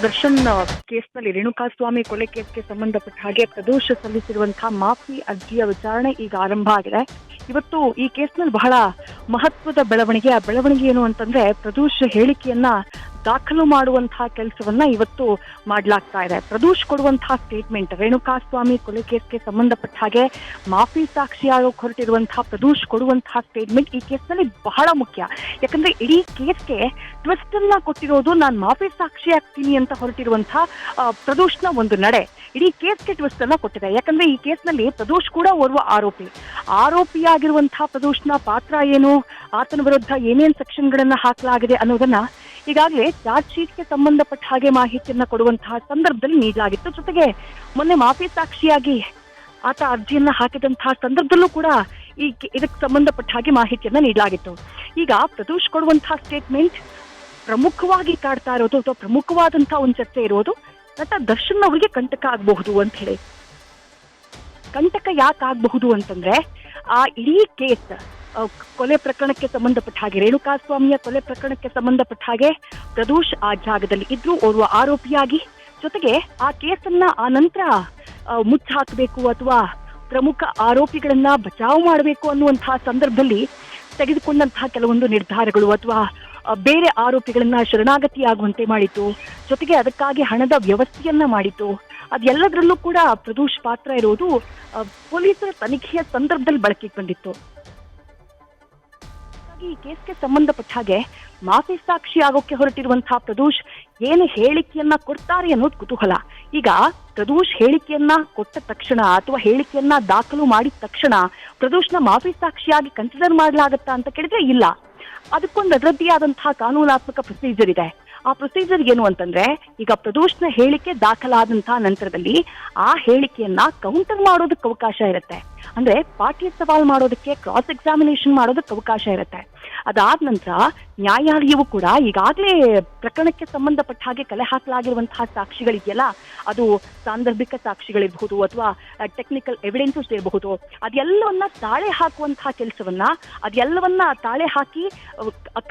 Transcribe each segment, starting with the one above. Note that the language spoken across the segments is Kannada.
ದರ್ಶನ್ ಕೇಸ್ನಲ್ಲಿ ರೇಣುಕಾಸ್ವಾಮಿ ಕೊಲೆ ಕೇಸ್ಗೆ ಸಂಬಂಧಪಟ್ಟ ಹಾಗೆ ಪ್ರದೋಷ್ ಸಲ್ಲಿಸಿರುವಂತಹ ಮಾಫಿ ಅರ್ಜಿಯ ವಿಚಾರಣೆ ಈಗ ಆರಂಭ ಆಗಿದೆ. ಇವತ್ತು ಈ ಕೇಸ್ನಲ್ಲಿ ಬಹಳ ಮಹತ್ವದ ಬೆಳವಣಿಗೆ. ಆ ಬೆಳವಣಿಗೆ ಏನು ಅಂತಂದ್ರೆ, ಪ್ರದೋಷ್ ಹೇಳಿಕೆಯನ್ನ ದಾಖಲು ಮಾಡುವಂತಹ ಕೆಲಸವನ್ನ ಇವತ್ತು ಮಾಡಲಾಗ್ತಾ ಇದೆ. ಪ್ರದೋಷ್ ಕೊಡುವಂತಹ ಸ್ಟೇಟ್ಮೆಂಟ್, ರೇಣುಕಾಸ್ವಾಮಿ ಕೊಲೆ ಕೇಸ್ಗೆ ಸಂಬಂಧಪಟ್ಟ ಹಾಗೆ ಮಾಫಿ ಸಾಕ್ಷಿಯಾಗೋಕೆ ಹೊರಟಿರುವಂತಹ ಪ್ರದೋಷ್ ಕೊಡುವಂತಹ ಸ್ಟೇಟ್ಮೆಂಟ್ ಈ ಕೇಸ್ನಲ್ಲಿ ಬಹಳ ಮುಖ್ಯ. ಯಾಕಂದ್ರೆ ಇಡೀ ಕೇಸ್ಗೆ ಟ್ವಿಸ್ಟ್ ಅನ್ನ ಕೊಟ್ಟಿರೋದು, ನಾನು ಮಾಫಿ ಸಾಕ್ಷಿ ಆಗ್ತೀನಿ ಅಂತ ಹೊರಟಿರುವಂತಹ ಪ್ರದೋಷ್ನ ಒಂದು ನಡೆ ಇಡೀ ಕೇಸ್ಗೆ ಟ್ವಿಸ್ಟ್ ಅನ್ನ ಕೊಟ್ಟಿದೆ. ಯಾಕಂದ್ರೆ ಈ ಕೇಸ್ನಲ್ಲಿ ಪ್ರದೋಷ್ ಕೂಡ ಓರ್ವ ಆರೋಪಿಯಾಗಿರುವಂತಹ ಪ್ರದೋಷ್ನ ಪಾತ್ರ ಏನು, ಆತನ ವಿರುದ್ಧ ಏನೇನ್ ಸೆಕ್ಷನ್ಗಳನ್ನ ಹಾಕಲಾಗಿದೆ ಅನ್ನೋದನ್ನ ಈಗಾಗಲೇ ಚಾರ್ಜ್ ಶೀಟ್ಗೆ ಸಂಬಂಧಪಟ್ಟ ಹಾಗೆ ಮಾಹಿತಿಯನ್ನ ಕೊಡುವಂತಹ ಸಂದರ್ಭದಲ್ಲಿ ನೀಡಲಾಗಿತ್ತು. ಜೊತೆಗೆ ಮೊನ್ನೆ ಮಾಫಿ ಸಾಕ್ಷಿಯಾಗಿ ಆತ ಅರ್ಜಿಯನ್ನ ಹಾಕಿದಂತಹ ಸಂದರ್ಭದಲ್ಲೂ ಕೂಡ ಇದಕ್ಕೆ ಸಂಬಂಧಪಟ್ಟ ಹಾಗೆ ಮಾಹಿತಿಯನ್ನ ನೀಡಲಾಗಿತ್ತು. ಈಗ ಪ್ರದೋಷ್ ಕೊಡುವಂತಹ ಸ್ಟೇಟ್ಮೆಂಟ್ ಪ್ರಮುಖವಾಗಿ ಕಾಡ್ತಾ ಇರೋದು, ಅಥವಾ ಪ್ರಮುಖವಾದಂತಹ ಒಂದು ಚರ್ಚೆ ಇರೋದು, ನಟ ದರ್ಶನ್ ಅವರಿಗೆ ಕಂಟಕ ಆಗಬಹುದು ಅಂತ ಹೇಳಿ. ಕಂಟಕ ಯಾಕೆ ಆಗಬಹುದು ಅಂತಂದ್ರೆ, ಆ ಇಡೀ ಕೇಸ್ ಕೊಲೆ ಪ್ರಕರಣಕ್ಕೆ ಸಂಬಂಧಪಟ್ಟ ಹಾಗೆ, ರೇಣುಕಾಸ್ವಾಮಿಯ ಕೊಲೆ ಪ್ರಕರಣಕ್ಕೆ ಸಂಬಂಧಪಟ್ಟ ಹಾಗೆ ಪ್ರದೋಷ್ ಆ ಜಾಗದಲ್ಲಿ ಇದ್ರು, ಓರ್ವ ಆರೋಪಿಯಾಗಿ. ಜೊತೆಗೆ ಆ ಕೇಸನ್ನ ಆ ನಂತರ ಮುಚ್ಚಾಕಬೇಕು ಅಥವಾ ಪ್ರಮುಖ ಆರೋಪಿಗಳನ್ನ ಬಚಾವ್ ಮಾಡಬೇಕು ಅನ್ನುವಂತಹ ಸಂದರ್ಭದಲ್ಲಿ ತೆಗೆದುಕೊಂಡಂತಹ ಕೆಲವೊಂದು ನಿರ್ಧಾರಗಳು ಅಥವಾ ಬೇರೆ ಆರೋಪಿಗಳನ್ನ ಶರಣಾಗತಿಯಾಗುವಂತೆ ಮಾಡಿತು. ಜೊತೆಗೆ ಅದಕ್ಕಾಗಿ ಹಣದ ವ್ಯವಸ್ಥೆಯನ್ನ ಮಾಡಿತು. ಅದೆಲ್ಲದರಲ್ಲೂ ಕೂಡ ಪ್ರದೋಷ್ ಪಾತ್ರ ಇರೋದು ಪೊಲೀಸರ ತನಿಖೆಯ ಸಂದರ್ಭದಲ್ಲಿ ಬೆಳಕಿಗೆ ಬಂದಿತ್ತು. ಈ ಕೇಸ್ಗೆ ಸಂಬಂಧಪಟ್ಟ ಹಾಗೆ ಮಾಫಿ ಸಾಕ್ಷಿ ಆಗೋಕೆ ಹೊರಟಿರುವಂತಹ ಪ್ರದೋಷ್ ಏನು ಹೇಳಿಕೆಯನ್ನ ಕೊಡ್ತಾರೆ ಅನ್ನೋದು ಕುತೂಹಲ. ಈಗ ಪ್ರದೋಷ್ ಹೇಳಿಕೆಯನ್ನ ಕೊಟ್ಟ ತಕ್ಷಣ ಅಥವಾ ಹೇಳಿಕೆಯನ್ನ ದಾಖಲು ಮಾಡಿದ ತಕ್ಷಣ ಪ್ರದೋಷ್ನ ಮಾಫಿ ಸಾಕ್ಷಿಯಾಗಿ ಕನ್ಸಿಡರ್ ಮಾಡಲಾಗತ್ತಾ ಅಂತ ಕೇಳಿದ್ರೆ ಇಲ್ಲ. ಅದಕ್ಕೊಂದು ಅದರದ್ದೇ ಆದಂತಹ ಕಾನೂನಾತ್ಮಕ ಪ್ರೊಸೀಜರ್ ಇದೆ. ಆ ಪ್ರೊಸೀಜರ್ ಏನು ಅಂತಂದ್ರೆ, ಈಗ ಪ್ರದೋಷ್ನ ಹೇಳಿಕೆ ದಾಖಲಾದಂತಹ ನಂತರದಲ್ಲಿ ಆ ಹೇಳಿಕೆಯನ್ನ ಕೌಂಟರ್ ಮಾಡೋದಕ್ಕೆ ಅವಕಾಶ ಇರುತ್ತೆ. ಅಂದ್ರೆ ಪಾಠ್ಯ ಸವಾಲ್ ಮಾಡೋದಕ್ಕೆ, ಕ್ರಾಸ್ ಎಕ್ಸಾಮಿನೇಷನ್ ಮಾಡೋದಕ್ಕೆ ಅವಕಾಶ ಇರುತ್ತೆ. ಅದಾದ ನಂತರ ನ್ಯಾಯಾಲಯವು ಕೂಡ ಈಗಾಗಲೇ ಪ್ರಕರಣಕ್ಕೆ ಸಂಬಂಧಪಟ್ಟ ಹಾಗೆ ಕಲೆ ಹಾಕಲಾಗಿರುವಂತಹ ಸಾಕ್ಷಿಗಳಿದೆಯಲ್ಲ, ಅದು ಸಾಂದರ್ಭಿಕ ಸಾಕ್ಷಿಗಳಿರಬಹುದು ಅಥವಾ ಟೆಕ್ನಿಕಲ್ ಎವಿಡೆನ್ಸಸ್ ಇರಬಹುದು, ಅದೆಲ್ಲವನ್ನ ತಾಳೆ ಹಾಕುವಂತಹ ಕೆಲಸವನ್ನ, ಅದೆಲ್ಲವನ್ನ ತಾಳೆ ಹಾಕಿ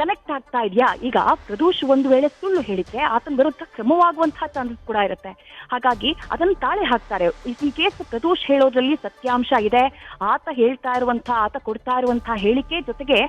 ಕನೆಕ್ಟ್ ಆಗ್ತಾ ಇದೆಯಾ. ಈಗ ಪ್ರದೋಷ್ ಒಂದು ವೇಳೆ ಸುಳ್ಳು ಹೇಳಿಕೆ, ಆತನ ವಿರುದ್ಧ ಕ್ರಮವಾಗುವಂತಹ ಚಾನ್ಸಸ್ ಕೂಡ ಇರುತ್ತೆ. ಹಾಗಾಗಿ ಅದನ್ನು ತಾಳೆ ಹಾಕ್ತಾರೆ. ಈ ಕೇಸ್ ಪ್ರದೋಷ್ ಹೇಳೋದ್ರಲ್ಲಿ ಸತ್ಯಾಂಶ ಇದೆ, ಆತ ಕೊಡ್ತಾ ಇರುವಂತಹ ಹೇಳಿಕೆ ಜೊತೆಗೆ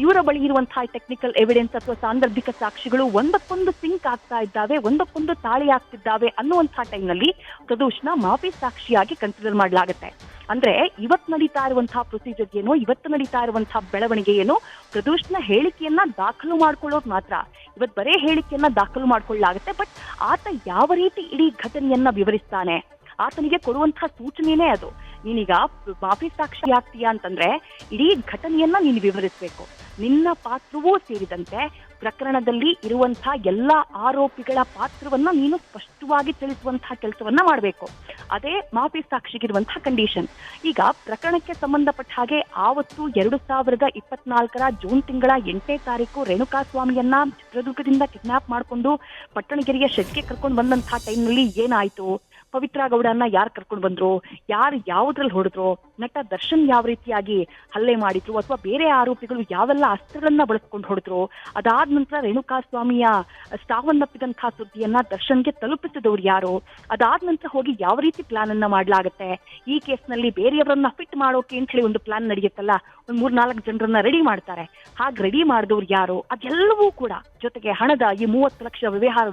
ಇವರ ಬಳಿ ಇರುವಂತಹ ಟೆಕ್ನಿಕಲ್ ಎವಿಡೆನ್ಸ್ ಅಥವಾ ಸಾಂದರ್ಭಿಕ ಸಾಕ್ಷಿಗಳು ಒಂದಕ್ಕೊಂದು ಸಿಂಕ್ ಆಗ್ತಾ ಇದ್ದಾವೆ, ಒಂದಕ್ಕೊಂದು ತಾಳೆ ಆಗ್ತಿದ್ದಾವೆ ಅನ್ನುವಂತಹ ಟೈಮ್ನಲ್ಲಿ ಪ್ರದೋಷ್ನ ಮಾಫಿ ಸಾಕ್ಷಿಯಾಗಿ ಕನ್ಸಿಡರ್ ಮಾಡಲಾಗುತ್ತೆ. ಅಂದ್ರೆ ಇವತ್ತು ನಡೀತಾ ಇರುವಂತಹ ಪ್ರೊಸೀಜರ್ ಏನೋ, ಇವತ್ತು ನಡೀತಾ ಇರುವಂತಹ ಬೆಳವಣಿಗೆ ಏನೋ, ಪ್ರದೋಷ್ನ ಹೇಳಿಕೆಯನ್ನ ದಾಖಲು ಮಾಡ್ಕೊಳ್ಳೋದು ಮಾತ್ರ. ಇವತ್ತು ಬರೇ ಹೇಳಿಕೆಯನ್ನ ದಾಖಲು ಮಾಡ್ಕೊಳ್ಳಲಾಗುತ್ತೆ. ಬಟ್ ಆತ ಯಾವ ರೀತಿ ಇಡೀ ಘಟನೆಯನ್ನ ವಿವರಿಸ್ತಾನೆ, ಆತನಿಗೆ ಕೊಡುವಂತಹ ಸೂಚನೆನೇ ಅದು. ನೀನೀಗ ಮಾಫಿ ಸಾಕ್ಷಿ ಆಗ್ತೀಯಾ ಅಂತಂದ್ರೆ ಇಡೀ ಘಟನೆಯನ್ನ ನೀನು ವಿವರಿಸಬೇಕು. ನಿನ್ನ ಪಾತ್ರವೂ ಸೇರಿದಂತೆ ಪ್ರಕರಣದಲ್ಲಿ ಇರುವಂತಹ ಎಲ್ಲಾ ಆರೋಪಿಗಳ ಪಾತ್ರವನ್ನ ನೀನು ಸ್ಪಷ್ಟವಾಗಿ ತಿಳಿಸುವಂತಹ ಕೆಲಸವನ್ನ ಮಾಡಬೇಕು. ಅದೇ ಮಾಫಿ ಸಾಕ್ಷಿಗಿರುವಂತಹ ಕಂಡೀಷನ್. ಈಗ ಪ್ರಕರಣಕ್ಕೆ ಸಂಬಂಧಪಟ್ಟ ಹಾಗೆ ಆವತ್ತು 2024 ಜೂನ್ ತಿಂಗಳ 8ನೇ ತಾರೀಕು ರೇಣುಕಾಸ್ವಾಮಿಯನ್ನ ಚಿತ್ರದುರ್ಗದಿಂದ ಕಿಡ್ನಾಪ್ ಮಾಡಿಕೊಂಡು ಪಟ್ಟಣಗೆರೆಯ ಶೆಡ್ಗೆ ಕರ್ಕೊಂಡು ಬಂದಂತಹ ಟೈಮ್ನಲ್ಲಿ ಏನಾಯ್ತು, ಪವಿತ್ರ ಗೌಡನ್ನ ಯಾರು ಕರ್ಕೊಂಡು ಬಂದ್ರು, ಯಾರು ಯಾವುದ್ರಲ್ಲಿ ಹೊಡೆದ್ರು, ನಟ ದರ್ಶನ್ ಯಾವ ರೀತಿಯಾಗಿ ಹಲ್ಲೆ ಮಾಡಿದ್ರು, ಅಥವಾ ಬೇರೆ ಆರೋಪಿಗಳು ಯಾವೆಲ್ಲ ಅಸ್ತ್ರಗಳನ್ನ ಬಳಸ್ಕೊಂಡು ಹೊಡೆದ್ರು, ಅದಾದ ನಂತರ ರೇಣುಕಾಸ್ವಾಮಿಯ ಸಾವನ್ನಪ್ಪಿದಂತಹ ಸುದ್ದಿಯನ್ನ ದರ್ಶನ್ಗೆ ತಲುಪಿಸಿದವ್ರು ಯಾರು, ಅದಾದ ನಂತರ ಹೋಗಿ ಯಾವ ರೀತಿ ಪ್ಲಾನ್ ಅನ್ನ ಮಾಡ್ಲಾಗತ್ತೆ, ಈ ಕೇಸ್ನಲ್ಲಿ ಬೇರೆಯವರನ್ನ ಫಿಟ್ ಮಾಡೋಕೆ ಅಂತ ಹೇಳಿ ಒಂದು ಪ್ಲಾನ್ ನಡೆಯುತ್ತಲ್ಲ, ಒಂದ್ 3-4 ಜನರನ್ನ ರೆಡಿ ಮಾಡ್ತಾರೆ, ಹಾಗೆ ರೆಡಿ ಮಾಡಿದವ್ರು ಯಾರು, ಅದೆಲ್ಲವೂ ಕೂಡ ಜೊತೆಗೆ ಹಣದ ಈ 30 ಲಕ್ಷ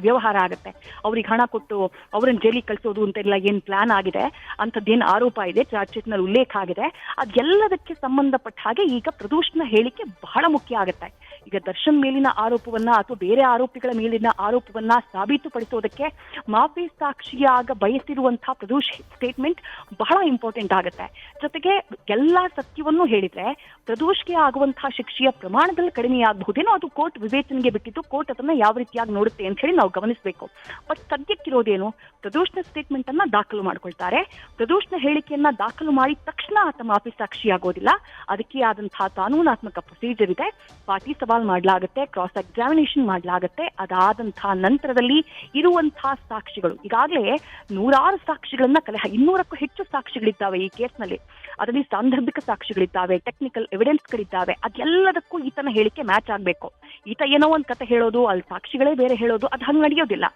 ವ್ಯವಹಾರ ಆಗುತ್ತೆ, ಅವ್ರಿಗೆ ಹಣ ಕೊಟ್ಟು ಅವ್ರನ್ನ ಜೈಲಿಗೆ ಕಳಿಸೋದು ಅಂತೆಲ್ಲ ಏನ್ ಪ್ಲಾನ್ ಆಗಿದೆ, ಅಂತದ್ದೇನು ಆರೋಪ ಇದೆ, ಚಾರ್ಜ್ ಶೀಟ್ ನಲ್ಲಿ ಉಲ್ಲೇಖ ಆಗಿದೆ, ಅದೆಲ್ಲದಕ್ಕೆ ಸಂಬಂಧಪಟ್ಟ ಹಾಗೆ ಈಗ ಪ್ರದೋಷ್ನ ಹೇಳಿಕೆ ಬಹಳ ಮುಖ್ಯ ಆಗುತ್ತೆ. ಈಗ ದರ್ಶನ್ ಮೇಲಿನ ಆರೋಪವನ್ನ ಅಥವಾ ಬೇರೆ ಆರೋಪಿಗಳ ಮೇಲಿನ ಆರೋಪವನ್ನ ಸಾಬೀತುಪಡಿಸೋದಕ್ಕೆ ಮಾಫಿ ಸಾಕ್ಷಿಯಾಗ ಬಯಸಿರುವಂತಹ ಪ್ರದೋಷ್ ಸ್ಟೇಟ್ಮೆಂಟ್ ಬಹಳ ಇಂಪಾರ್ಟೆಂಟ್ ಆಗುತ್ತೆ. ಜೊತೆಗೆ ಎಲ್ಲಾ ಸತ್ಯವನ್ನು ಹೇಳಿದ್ರೆ ಪ್ರದೋಷ್ಗೆ ಆಗುವಂತಹ ಶಿಕ್ಷೆಯ ಪ್ರಮಾಣದಲ್ಲಿ ಕಡಿಮೆ ಆಗಬಹುದೇನೋ, ಅದು ಕೋರ್ಟ್ ವಿವೇಚನೆಗೆ ಬಿಟ್ಟಿದ್ದು, ಕೋರ್ಟ್ ಅದನ್ನ ಯಾವ ರೀತಿಯಾಗಿ ನೋಡುತ್ತೆ ಅಂತ ಹೇಳಿ ನಾವು ಗಮನಿಸಬೇಕು. ಬಟ್ ಸದ್ಯಕ್ಕಿರೋದೇನು, ಪ್ರದೋಷ್ನ ಸ್ಟೇಟ್ಮೆಂಟ್ ಅನ್ನ ದಾಖಲು ಮಾಡ್ಕೊಳ್ತಾರೆ. ಪ್ರದೋಷ್ನ ಹೇಳಿಕೆಯನ್ನ ದಾಖಲು ಮಾಡಿದ ತಕ್ಷಣ ಆತ ಮಾಫಿ ಸಾಕ್ಷಿಯಾಗೋದಿಲ್ಲ. ಅದಕ್ಕೆ ಆದಂತಹ ಕಾನೂನಾತ್ಮಕ ಪ್ರೊಸೀಜರ್ ಇದೆ. ಪಾಟಿ ಸವಾಲ್ ಮಾಡಲಾಗುತ್ತೆ, ಕ್ರಾಸ್ ಎಕ್ಸಾಮಿನೇಷನ್ ಮಾಡಲಾಗುತ್ತೆ. ಅದಾದಂತಹ ನಂತರದಲ್ಲಿ ಇರುವಂತಹ ಸಾಕ್ಷಿಗಳು, ಈಗಾಗಲೇ ನೂರಾರು ಸಾಕ್ಷಿಗಳನ್ನ 200ಕ್ಕೂ ಹೆಚ್ಚು ಸಾಕ್ಷಿಗಳಿದ್ದಾವೆ ಈ ಕೇಸ್ನಲ್ಲಿ. ಅದರಲ್ಲಿ ಸಾಂದರ್ಭಿಕ ಸಾಕ್ಷಿಗಳಿದ್ದಾವೆ, ಟೆಕ್ನಿಕಲ್ ಎವಿಡೆನ್ಸ್ಗಳಿದ್ದಾವೆ. ಅದೆಲ್ಲದಕ್ಕೂ ಈತನ ಹೇಳಿಕೆ ಮ್ಯಾಚ್ ಆಗ್ಬೇಕು. ಈತ ಏನೋ ಒಂದು ಕತೆ ಹೇಳೋದು, ಅಲ್ಲಿ ಸಾಕ್ಷಿಗಳೇ ಬೇರೆ ಹೇಳೋದು, ಅದು ಹಂಗೆ ನಡೆಯೋದಿಲ್ಲ.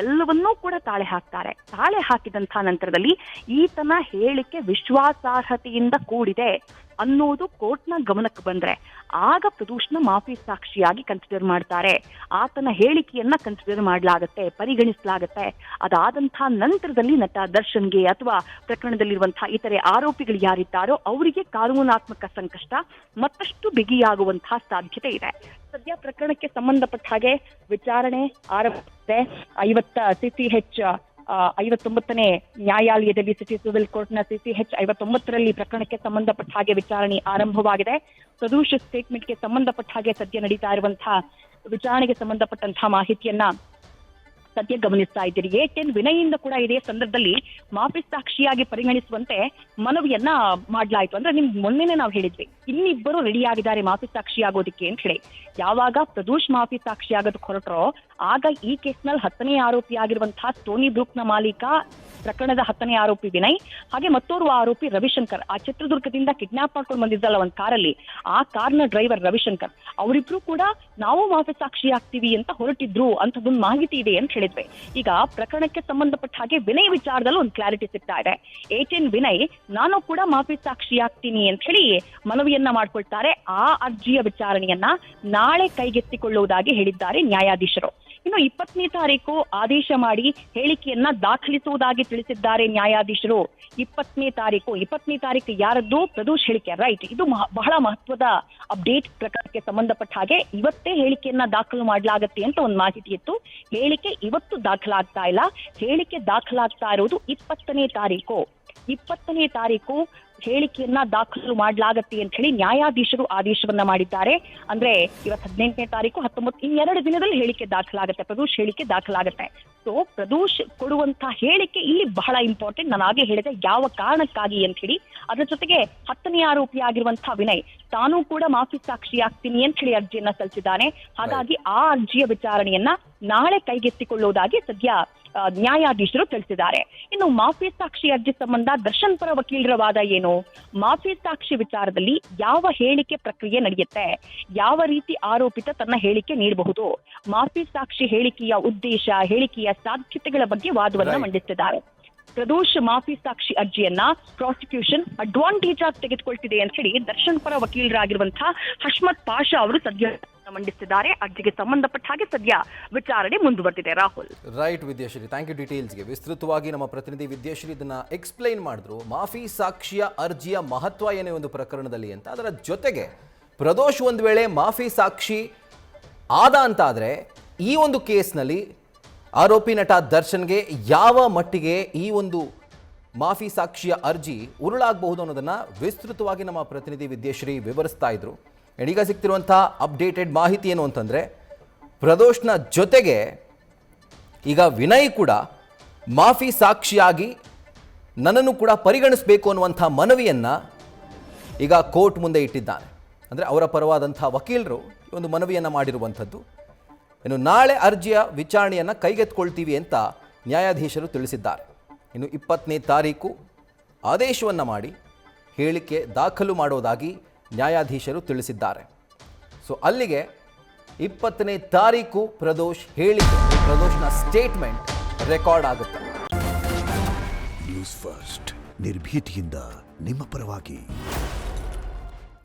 ಎಲ್ಲವನ್ನೂ ಕೂಡ ತಾಳೆ ಹಾಕ್ತಾರೆ. ತಾಳೆ ಹಾಕಿದಂತಹ ನಂತರದಲ್ಲಿ ಈತನ ಹೇಳಿಕೆ ವಿಶ್ವಾಸಾರ್ಹತೆಯಿಂದ ಕೂಡಿದೆ ಅನ್ನೋದು ಕೋರ್ಟ್ನ ಗಮನಕ್ಕೆ ಬಂದ್ರೆ ಆಗ ಪ್ರದೋಷ್ನ ಮಾಫಿ ಸಾಕ್ಷಿಯಾಗಿ ಕನ್ಸಿಡರ್ ಮಾಡ್ತಾರೆ. ಆತನ ಹೇಳಿಕೆಯನ್ನ ಕನ್ಸಿಡರ್ ಮಾಡಲಾಗತ್ತೆ, ಪರಿಗಣಿಸಲಾಗತ್ತೆ. ಅದಾದಂತಹ ನಂತರದಲ್ಲಿ ನಟ ದರ್ಶನ್ಗೆ ಅಥವಾ ಪ್ರಕರಣದಲ್ಲಿರುವಂತಹ ಇತರೆ ಆರೋಪಿಗಳು ಯಾರಿದ್ದಾರೋ ಅವರಿಗೆ ಕಾನೂನಾತ್ಮಕ ಸಂಕಷ್ಟ ಮತ್ತಷ್ಟು ಬಿಗಿಯಾಗುವಂತಹ ಸಾಧ್ಯತೆ ಇದೆ. ಸದ್ಯ ಪ್ರಕರಣಕ್ಕೆ ಸಂಬಂಧಪಟ್ಟ ಹಾಗೆ ವಿಚಾರಣೆ ಆರಂಭಿಸಿದೆ. 59ನೇ ನ್ಯಾಯಾಲಯದಲ್ಲಿ ಸಿಟಿ ಸಿವಿಲ್ ಕೋರ್ಟ್ನ CCH 59ರಲ್ಲಿ ಪ್ರಕರಣಕ್ಕೆ ಸಂಬಂಧಪಟ್ಟ ಹಾಗೆ ವಿಚಾರಣೆ ಆರಂಭವಾಗಿದೆ. ಪ್ರದೋಷ್ ಸ್ಟೇಟ್ಮೆಂಟ್ಗೆ ಸಂಬಂಧಪಟ್ಟ ಹಾಗೆ ಸದ್ಯ ನಡೀತಾ ಇರುವಂತಹ ವಿಚಾರಣೆಗೆ ಸಂಬಂಧಪಟ್ಟಂತಹ ಮಾಹಿತಿಯನ್ನ ಸದ್ಯ ಗಮನಿಸ್ತಾ ಇದ್ದೀರಿ. A10 ವಿನಯಿಂದ ಕೂಡ ಇದೇ ಸಂದರ್ಭದಲ್ಲಿ ಮಾಫಿ ಸಾಕ್ಷಿಯಾಗಿ ಪರಿಗಣಿಸುವಂತೆ ಮನವಿಯನ್ನ ಮಾಡಲಾಯಿತು. ಅಂದ್ರೆ ನಿಮ್ಗೆ ಮೊನ್ನೆನೆ ನಾವು ಹೇಳಿದ್ವಿ, ಇನ್ನಿಬ್ಬರು ರೆಡಿ ಆಗಿದ್ದಾರೆ ಮಾಫಿ ಸಾಕ್ಷಿಯಾಗೋದಿಕ್ಕೆ ಅಂತ ಹೇಳಿ. ಯಾವಾಗ ಪ್ರದೋಷ್ ಮಾಫಿ ಸಾಕ್ಷಿಯಾಗೋದಕ್ಕೆ ಹೊರಟ್ರೋ ಆಗ ಈ ಕೇಸ್ನಲ್ಲಿ 10ನೇ ಆರೋಪಿ ಆಗಿರುವಂತಹ ಸ್ಟೋನಿ ಬ್ರೂಕ್ನ ಮಾಲೀಕ, ಪ್ರಕರಣದ 10ನೇ ಆರೋಪಿ ವಿನಯ್, ಹಾಗೆ ಮತ್ತೋರ್ವ ಆರೋಪಿ ರವಿಶಂಕರ್, ಆ ಚಿತ್ರದುರ್ಗದಿಂದ ಕಿಡ್ನಾಪ್ ಮಾಡ್ಕೊಂಡು ಬಂದಿದ್ದಲ್ಲ ಒಂದು ಕಾರಲ್ಲಿ, ಆ ಕಾರ್ನ ಡ್ರೈವರ್ ರವಿಶಂಕರ್, ಅವರಿಬ್ರು ಕೂಡ ನಾವು ಮಾಫಿ ಸಾಕ್ಷಿ ಆಗ್ತೀವಿ ಅಂತ ಹೊರಟಿದ್ರು ಅಂತದೊಂದು ಮಾಹಿತಿ ಇದೆ ಅಂತ ಹೇಳಿದ್ವಿ. ಈಗ ಪ್ರಕರಣಕ್ಕೆ ಸಂಬಂಧಪಟ್ಟ ಹಾಗೆ ವಿನಯ್ ವಿಚಾರದಲ್ಲಿ ಒಂದು ಕ್ಲಾರಿಟಿ ಸಿಗ್ತಾ ಇದೆ. A10 ವಿನಯ್ ನಾನು ಕೂಡ ಮಾಫಿ ಸಾಕ್ಷಿ ಆಗ್ತೀನಿ ಅಂತ ಹೇಳಿ ಮನವಿಯನ್ನ ಮಾಡ್ಕೊಳ್ತಾರೆ. ಆ ಅರ್ಜಿಯ ವಿಚಾರಣೆಯನ್ನ ನಾಳೆ ಕೈಗೆತ್ತಿಕೊಳ್ಳುವುದಾಗಿ ಹೇಳಿದ್ದಾರೆ ನ್ಯಾಯಾಧೀಶರು. ಇನ್ನು 20ನೇ ತಾರೀಕು ಆದೇಶ ಮಾಡಿ ಹೇಳಿಕೆಯನ್ನ ದಾಖಲಿಸುವುದಾಗಿ ತಿಳಿಸಿದ್ದಾರೆ ನ್ಯಾಯಾಧೀಶರು. 20ನೇ ತಾರೀಕು ಯಾರದ್ದು? ಪ್ರದೋಷ್ ಹೇಳಿಕೆ, ರೈಟ್. ಇದು ಬಹಳ ಮಹತ್ವದ ಅಪ್ಡೇಟ್. ಪ್ರಕರಣಕ್ಕೆ ಸಂಬಂಧಪಟ್ಟ ಹಾಗೆ ಇವತ್ತೇ ಹೇಳಿಕೆಯನ್ನ ದಾಖಲು ಮಾಡಲಾಗತ್ತೆ ಅಂತ ಒಂದು ಮಾಹಿತಿ ಇತ್ತು. ಹೇಳಿಕೆ ಇವತ್ತು ದಾಖಲಾಗ್ತಾ ಇಲ್ಲ. ಹೇಳಿಕೆ ದಾಖಲಾಗ್ತಾ ಇರೋದು 20ನೇ ತಾರೀಕು ಹೇಳಿಕೆಯನ್ನ ದಾಖಲು ಮಾಡಲಾಗತ್ತೆ ಅಂತ ಹೇಳಿ ನ್ಯಾಯಾಧೀಶರು ಆದೇಶವನ್ನ ಮಾಡಿದ್ದಾರೆ. ಅಂದ್ರೆ ಇವತ್ತು 18ನೇ ತಾರೀಕು, 19, ಇನ್ನೆರಡು ದಿನದಲ್ಲಿ ಹೇಳಿಕೆ ದಾಖಲಾಗತ್ತೆ, ಪ್ರದೋಷ್ ಹೇಳಿಕೆ ದಾಖಲಾಗತ್ತೆ. ಸೊ ಪ್ರದೋಷ್ ಕೊಡುವಂತಹ ಹೇಳಿಕೆ ಇಲ್ಲಿ ಬಹಳ ಇಂಪಾರ್ಟೆಂಟ್. ನಾನು ಹಾಗೆ ಹೇಳಿದೆ ಯಾವ ಕಾರಣಕ್ಕಾಗಿ ಅಂತ ಹೇಳಿ. ಅದರ ಜೊತೆಗೆ 10ನೇ ಆರೋಪಿ ಆಗಿರುವಂತಹ ವಿನಯ್ ತಾನೂ ಕೂಡ ಮಾಫಿ ಸಾಕ್ಷಿ ಆಗ್ತೀನಿ ಅಂತ ಹೇಳಿ ಅರ್ಜಿಯನ್ನ ಸಲ್ಲಿಸಿದ್ದಾನೆ. ಹಾಗಾಗಿ ಆ ಅರ್ಜಿಯ ವಿಚಾರಣೆಯನ್ನ ನಾಳೆ ಕೈಗೆತ್ತಿಕೊಳ್ಳುವುದಾಗಿ ಸದ್ಯ ನ್ಯಾಯಾಧೀಶರು ತಿಳಿಸಿದ್ದಾರೆ. ಇನ್ನು ಮಾಫಿ ಸಾಕ್ಷಿ ಅರ್ಜಿ ಸಂಬಂಧ ದರ್ಶನ್ ಪರ ವಕೀಲರ ವಾದ ಏನು? ಮಾಫಿ ಸಾಕ್ಷಿ ವಿಚಾರದಲ್ಲಿ ಯಾವ ಹೇಳಿಕೆ ಪ್ರಕ್ರಿಯೆ ನಡೆಯುತ್ತೆ, ಯಾವ ರೀತಿ ಆರೋಪಿತ ತನ್ನ ಹೇಳಿಕೆ ನೀಡಬಹುದು, ಮಾಫಿ ಸಾಕ್ಷಿ ಹೇಳಿಕೆಯ ಉದ್ದೇಶ, ಹೇಳಿಕೆಯ ಸಾಧ್ಯತೆಗಳ ಬಗ್ಗೆ ವಾದವನ್ನ ಮಂಡಿಸಿದ್ದಾರೆ. ಪ್ರದೋಷ್ ಮಾಫಿ ಸಾಕ್ಷಿ ಅರ್ಜಿಯನ್ನ ಪ್ರಾಸಿಕ್ಯೂಷನ್ ಅಡ್ವಾಂಟೇಜ್ ಆಗಿ ತೆಗೆದುಕೊಳ್ತಿದೆ ಅಂತ ಹೇಳಿ ದರ್ಶನ್ ಪರ ವಕೀಲರಾಗಿರುವಂತಹ ಹಶ್ಮತ್ ಪಾಷಾ ಅವರು ಸದ್ಯ ಮಂಡಿಸಿದ್ದಾರೆ. ಅರ್ಜಿಗೆ ಸಂಬಂಧಪಟ್ಟ ಹಾಗೆ ಸದ್ಯ ವಿಚಾರಣೆ ಮುಂದುವರೆದಿದೆ. Rahul. Right Vidyashree, thank you. ಡೀಟೇಲ್ಸ್ಗೆ ವಿಸ್ತೃತವಾಗಿ ನಮ್ಮ ಪ್ರತಿನಿಧಿ ವಿದ್ಯಾಶ್ರೀ ಇದನ್ನ ಎಕ್ಸ್ಪ್ಲೈನ್ ಮಾಡಿದ್ರು. ಮಾಫಿ ಸಾಕ್ಷಿಯ ಅರ್ಜಿಯ ಮಹತ್ವ ಏನೇ ಒಂದು ಪ್ರಕರಣದಲ್ಲಿ ಅಂತ. ಅದರ ಜೊತೆಗೆ ಪ್ರದೋಷ್ ಒಂದು ವೇಳೆ ಮಾಫಿ ಸಾಕ್ಷಿ ಆದ ಅಂತಾದರೆ ಈ ಒಂದು ಕೇಸ್ನಲ್ಲಿ ಆರೋಪಿ ನಟ ದರ್ಶನ್ಗೆ ಯಾವ ಮಟ್ಟಿಗೆ ಈ ಒಂದು ಮಾಫಿ ಸಾಕ್ಷಿಯ ಅರ್ಜಿ ಉರುಳಾಗಬಹುದು ಅನ್ನೋದನ್ನು ವಿಸ್ತೃತವಾಗಿ ನಮ್ಮ ಪ್ರತಿನಿಧಿ ವಿದ್ಯಾಶ್ರೀ ವಿವರಿಸ್ತಾ ಇದ್ರು. ಈಗ ಸಿಗ್ತಿರುವಂಥ ಅಪ್ಡೇಟೆಡ್ ಮಾಹಿತಿ ಏನು ಅಂತಂದರೆ, ಪ್ರದೋಷ್ನ ಜೊತೆಗೆ ಈಗ ವಿನಯ್ ಕೂಡ ಮಾಫಿ ಸಾಕ್ಷಿಯಾಗಿ ನನ್ನನ್ನು ಕೂಡ ಪರಿಗಣಿಸಬೇಕು ಅನ್ನುವಂಥ ಮನವಿಯನ್ನು ಈಗ ಕೋರ್ಟ್ ಮುಂದೆ ಇಟ್ಟಿದ್ದಾನೆ. ಅಂದರೆ ಅವರ ಪರವಾದಂಥ ವಕೀಲರು ಒಂದು ಮನವಿಯನ್ನು ಮಾಡಿರುವಂಥದ್ದು. ಇನ್ನು ನಾಳೆ ಅರ್ಜಿಯ ವಿಚಾರಣೆಯನ್ನು ಕೈಗೆತ್ತಿಕೊಳ್ತೀವಿ ಅಂತ ನ್ಯಾಯಾಧೀಶರು ತಿಳಿಸಿದ್ದಾರೆ. ಇನ್ನು 20ನೇ ತಾರೀಕು ಆದೇಶವನ್ನು ಮಾಡಿ ಹೇಳಿಕೆ ದಾಖಲು ಮಾಡೋದಾಗಿ ನ್ಯಾಯಾಧೀಶರು ತಿಳಿಸಿದ್ದಾರೆ. ಸೊ ಅಲ್ಲಿಗೆ 20ನೇ ತಾರೀಕು ಪ್ರದೋಷ್ ಹೇಳಿಕೆ, ಪ್ರದೋಷ್ನ ಸ್ಟೇಟ್ಮೆಂಟ್ ರೆಕಾರ್ಡ್ ಆಗುತ್ತೆ. ನ್ಯೂಸ್ ಫಸ್ಟ್ ನಿರ್ಭೀತಿಯಿಂದ ನಿಮ್ಮ ಪರವಾಗಿ.